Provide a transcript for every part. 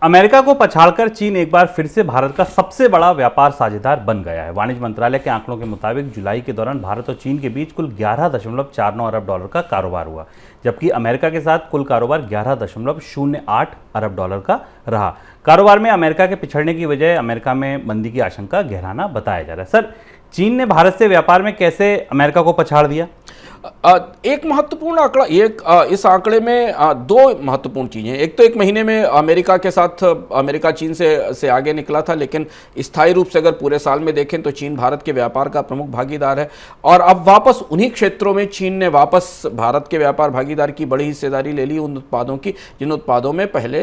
America को पछाड़कर चीन एक बार फिर से भारत का सबसे बड़ा व्यापार साझेदार बन गया है। वाणिज्य मंत्रालय के आंकड़ों के मुताबिक जुलाई के दौरान भारत और चीन के बीच कुल 11.49 अरब डॉलर का कारोबार हुआ, जबकि अमेरिका के साथ कुल कारोबार 11.08 अरब डॉलर का रहा। कारोबार में अमेरिका के पिछड़ने की वजह अमेरिका में मंदी की आशंका गहराना बताया जा रहा है। सर, चीन ने भारत से व्यापार में कैसे अमेरिका को पछाड़ दिया? एक महत्वपूर्ण आंकड़ा इस आंकड़े में दो महत्वपूर्ण चीजें। एक तो एक महीने में अमेरिका के साथ अमेरिका चीन से आगे निकला था, लेकिन स्थायी रूप से अगर पूरे साल में देखें तो चीन भारत के व्यापार का प्रमुख भागीदार है। और अब वापस उन्हीं क्षेत्रों में चीन ने वापस भारत के व्यापार भागीदार की बड़ी हिस्सेदारी ले ली, उन उत्पादों की जिन उत्पादों में पहले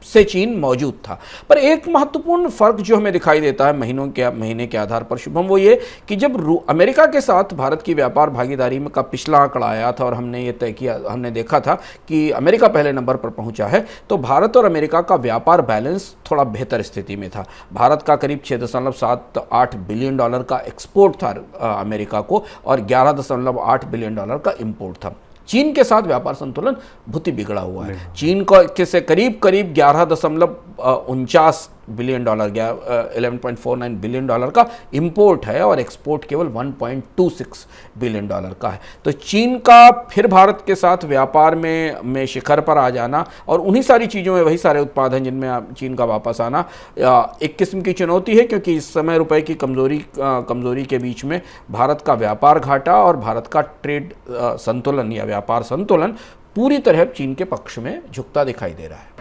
से चीन मौजूद था। पर एक महत्वपूर्ण फर्क जो हमें दिखाई देता है महीने के आधार पर, शुभम, वो ये कि जब अमेरिका के साथ भारत की व्यापार भागीदारी में का पिछला आंकड़ा आया था और हमने देखा था कि अमेरिका पहले नंबर पर पहुंचा है, तो भारत और अमेरिका का व्यापार बैलेंस थोड़ा बेहतर स्थिति में था। भारत का करीब 6.78 बिलियन डॉलर का एक्सपोर्ट था अमेरिका को और 11.8 बिलियन डॉलर का इंपोर्ट था। चीन के साथ व्यापार संतुलन बहुत ही बिगड़ा हुआ है। चीन को से करीब 11.49 बिलियन डॉलर 11.49 बिलियन डॉलर का इंपोर्ट है और एक्सपोर्ट केवल 1.26 बिलियन डॉलर का है। तो चीन का फिर भारत के साथ व्यापार में शिखर पर आ जाना और उन्हीं सारी चीज़ों में वही सारे उत्पाद हैं जिनमें चीन का वापस आना एक किस्म की चुनौती है, क्योंकि इस समय रुपए की कमजोरी के बीच में भारत का व्यापार घाटा और भारत का ट्रेड संतुलन या व्यापार संतुलन पूरी तरह चीन के पक्ष में झुकता दिखाई दे रहा है।